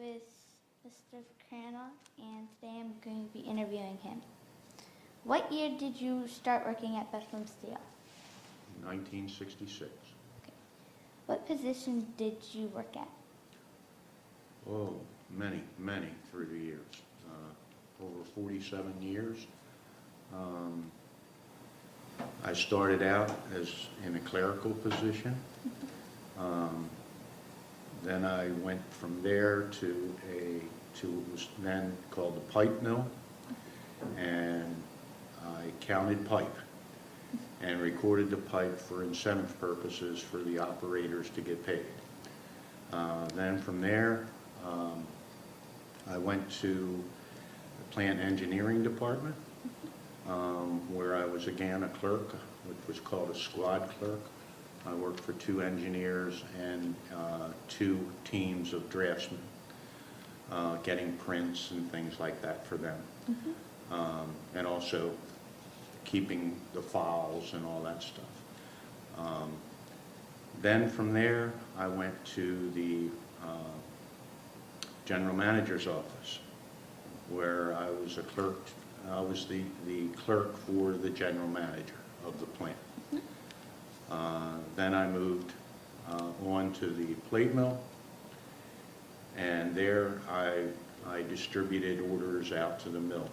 with Mr. Crandell, and today I'm going to be interviewing him. What year did you start working at Bethlehem Steel? 1966. Okay. What position did you work at? Oh, many through the years. Over 47 years. I started out as in a clerical position. Then I went from there to what was then called the pipe mill, and I counted pipe and recorded the pipe for incentive purposes for the operators to get paid. Then from there, I went to the plant engineering department, where I was again a clerk, which was called a squad clerk. I worked for 2 engineers and 2 teams of draftsmen, getting prints and things like that for them. And also keeping the files and all that stuff. Then from there, I went to the general manager's office, where I was a clerk. I was the clerk for the general manager of the plant. Then I moved on to the plate mill, and there I distributed orders out to the mill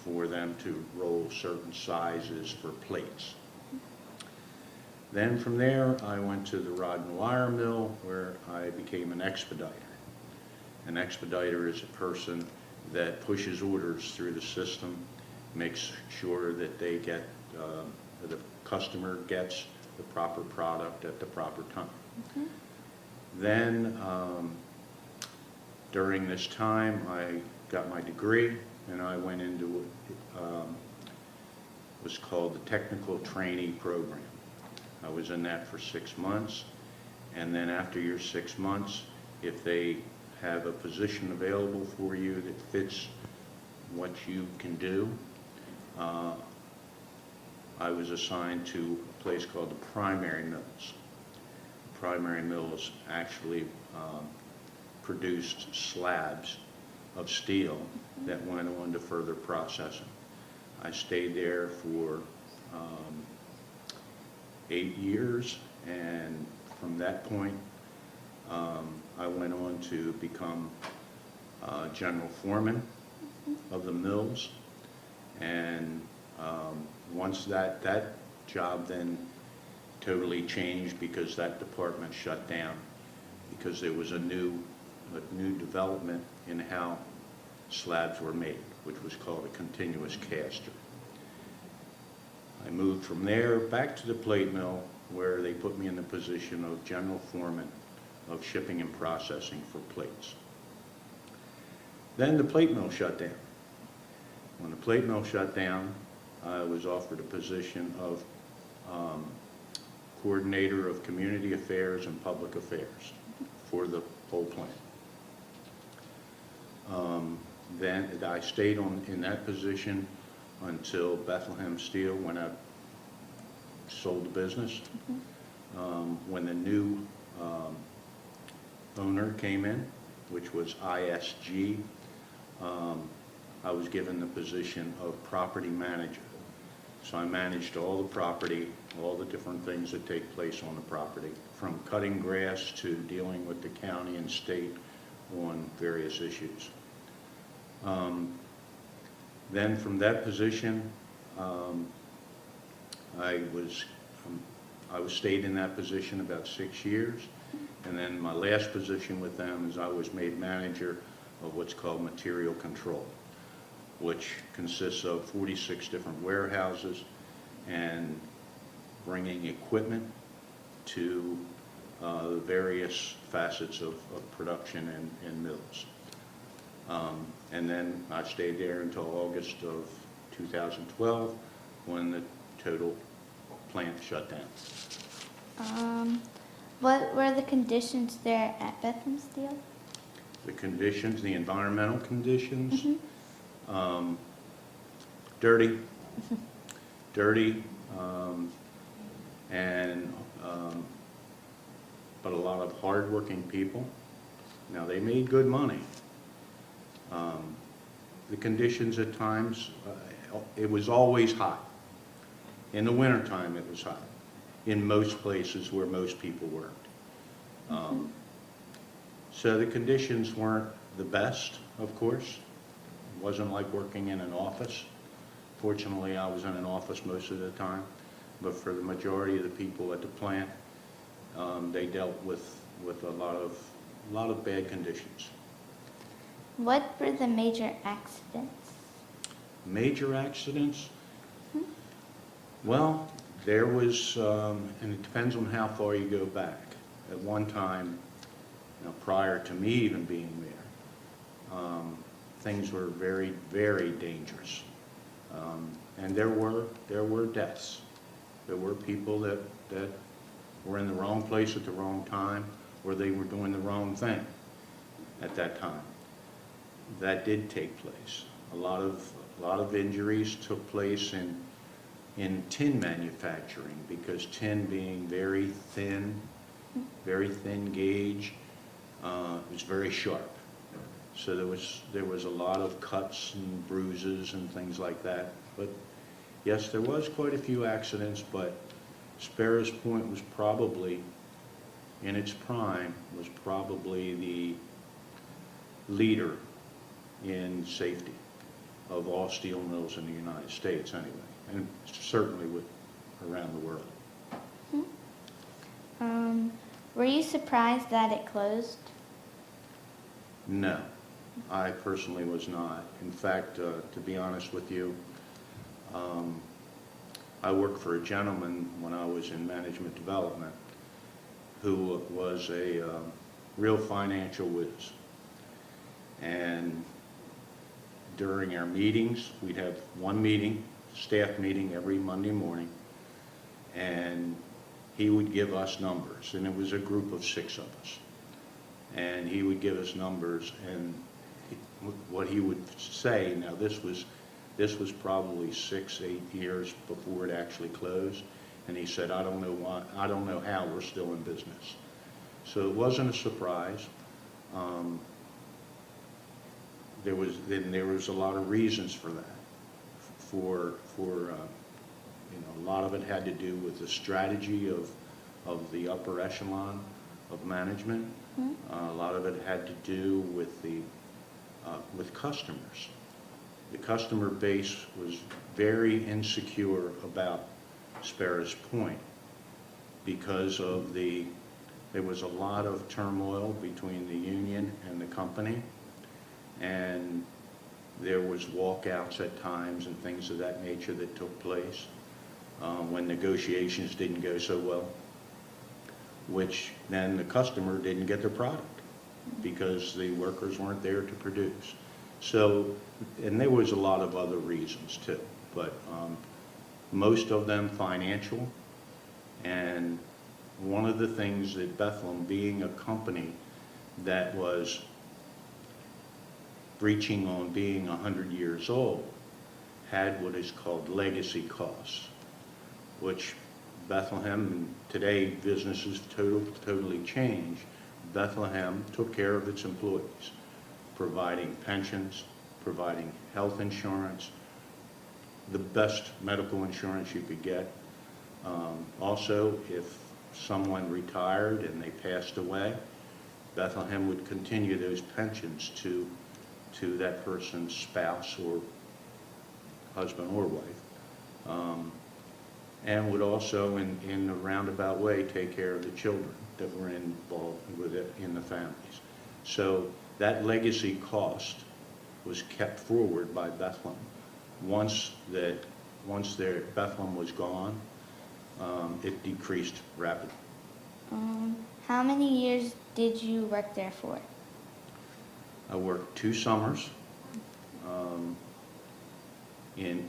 for them to roll certain sizes for plates. Then from there, I went to the rod and wire mill, where I became an expediter. An expediter is a person that pushes orders through the system, makes sure that they get, the customer gets the proper product at the proper time. Then, during this time, I got my degree, and I went into what was called the Technical Trainee Program. I was in that for 6 months, and then after your 6 months, if they have a position available for you that fits what you can do, I was assigned to a place called the primary mills. The primary mills actually produced slabs of steel that went on to further processing. I stayed there for 8 years, and from that point, I went on to become general foreman of the mills. And once that job then totally changed, because that department shut down, because there was a new development in how slabs were made, which was called a continuous caster. I moved from there back to the plate mill, where they put me in the position of general foreman of shipping and processing for plates. Then the plate mill shut down. When the plate mill shut down, I was offered a position of coordinator of community affairs and public affairs for the whole plant. Then I stayed in that position until Bethlehem Steel, when I sold the business. When the new owner came in, which was ISG, I was given the position of property manager. So I managed all the property, all the different things that take place on the property, from cutting grass to dealing with the county and state on various issues. Then from that position, I stayed in that position about 6 years, and then my last position with them is I was made manager of what's called material control, which consists of 46 different warehouses and bringing equipment to the various facets of production and mills. And then I stayed there until August of 2012, when the total plant shut down. What were the conditions there at Bethlehem Steel? The conditions, the environmental conditions, dirty, and but a lot of hard-working people. Now, they made good money. The conditions at times, it was always hot. In the wintertime, it was hot, in most places where most people worked. So the conditions weren't the best, of course. It wasn't like working in an office. Fortunately, I was in an office most of the time, but for the majority of the people at the plant, they dealt with a lot of bad conditions. What were the major accidents? Major accidents? Well, there was, and it depends on how far you go back. At one time, prior to me even being there, things were very, very dangerous. And there were deaths. There were people that were in the wrong place at the wrong time, or they were doing the wrong thing at that time. That did take place. A lot of injuries took place in tin manufacturing, because tin being very thin gauge, was very sharp. So there was a lot of cuts and bruises and things like that. But yes, there was quite a few accidents, but Sparrows Point was probably, in its prime, was probably the leader in safety of all steel mills in the United States anyway, and certainly around the world. Were you surprised that it closed? No, I personally was not. In fact, to be honest with you, I worked for a gentleman when I was in management development who was a real financial whiz. And during our meetings, we'd have one meeting, staff meeting every Monday morning, and he would give us numbers, and it was a group of 6 of us. And he would give us numbers, and what he would say, now this was probably 6, 8 years before it actually closed, and he said, I don't know how we're still in business. So it wasn't a surprise. There was a lot of reasons for that. A lot of it had to do with the strategy of the upper echelon of management. A lot of it had to do with customers. The customer base was very insecure about Sparrows Point because there was a lot of turmoil between the union and the company, and there was walkouts at times and things of that nature that took place when negotiations didn't go so well, which then the customer didn't get their product because the workers weren't there to produce. So, and there was a lot of other reasons too, but most of them financial. And one of the things that Bethlehem, being a company that was reaching on being 100 years old, had what is called legacy costs, which Bethlehem, today businesses totally changed. Bethlehem took care of its employees, providing pensions, providing health insurance, the best medical insurance you could get. Also, if someone retired and they passed away, Bethlehem would continue those pensions to that person's spouse or husband or wife, and would also, in a roundabout way, take care of the children that were involved with it in the families. So that legacy cost was kept forward by Bethlehem. Once their Bethlehem was gone, it decreased rapidly. How many years did you work there for? I worked 2 summers.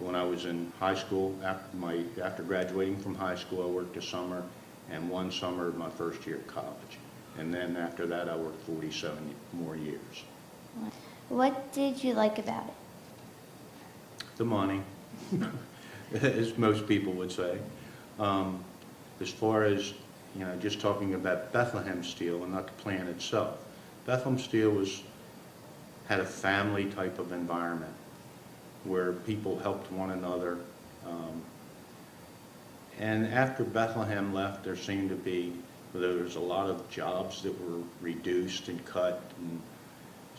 When I was in high school, after graduating from high school, I worked a summer, and 1 summer my first year of college. And then after that, I worked 47 more years. What did you like about it? The money, as most people would say. As far as, just talking about Bethlehem Steel and not the plant itself, Bethlehem Steel had a family type of environment where people helped one another. And after Bethlehem left, there was a lot of jobs that were reduced and cut, and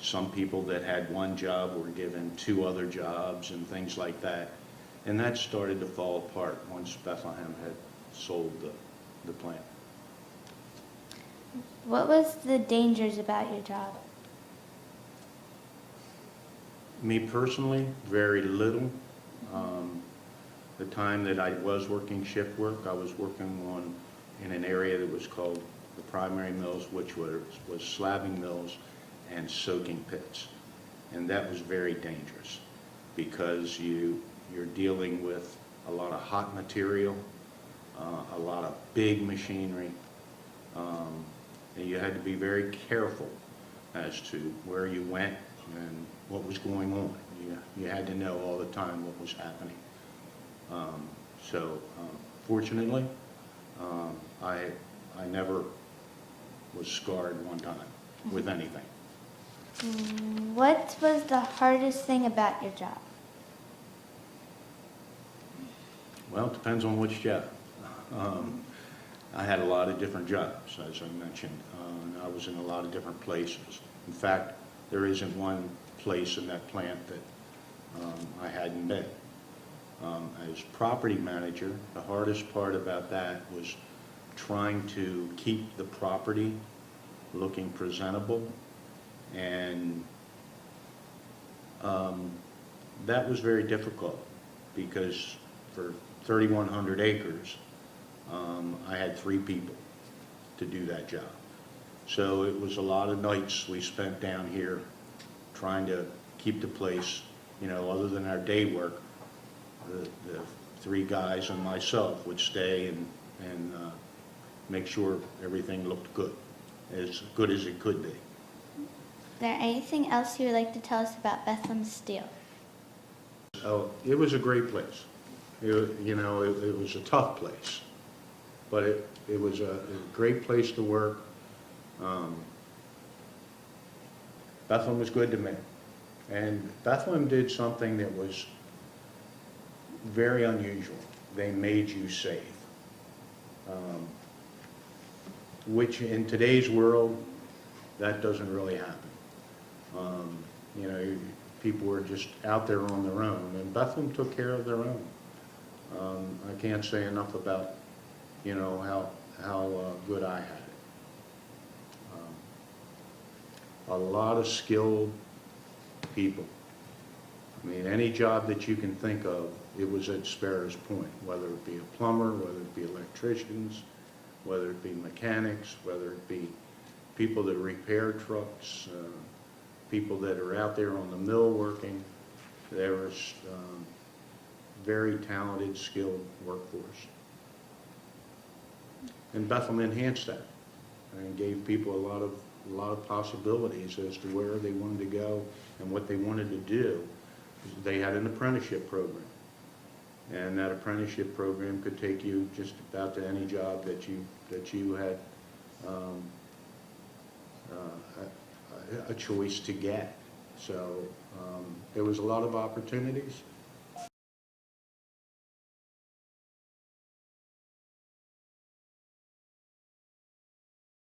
some people that had one job were given 2 other jobs and things like that. And that started to fall apart once Bethlehem had sold the plant. What was the dangers about your job? Me personally, very little. The time that I was working shift work, I was working in an area that was called the primary mills, which was slabbing mills and soaking pits. And that was very dangerous because you're dealing with a lot of hot material, a lot of big machinery, and you had to be very careful as to where you went and what was going on. You had to know all the time what was happening. Fortunately, I never was scarred one time with anything. What was the hardest thing about your job? Well, it depends on which job. I had a lot of different jobs, as I mentioned. And I was in a lot of different places. In fact, there isn't one place in that plant that I hadn't been. As property manager, the hardest part about that was trying to keep the property looking presentable, and that was very difficult because for 3,100 acres, I had 3 people to do that job. So it was a lot of nights we spent down here trying to keep the place, other than our day work, the 3 guys and myself would stay and make sure everything looked good as it could be. Is there anything else you would like to tell us about Bethlehem Steel? Oh, it was a great place. It was a tough place, but it was a great place to work. Bethlehem was good to me. And Bethlehem did something that was very unusual. They made you save, which in today's world, that doesn't really happen. People were just out there on their own, and Bethlehem took care of their own. I can't say enough about, how good I had it. A lot of skilled people. I mean, any job that you can think of, it was at Sparrows Point, whether it be a plumber, whether it be electricians, whether it be mechanics, whether it be people that repair trucks, people that are out there on the mill working. There was very talented, skilled workforce. And Bethlehem enhanced that and gave people a lot of possibilities as to where they wanted to go and what they wanted to do. They had an apprenticeship program, and that apprenticeship program could take you just about to any job that you had a choice to get. So there was a lot of opportunities.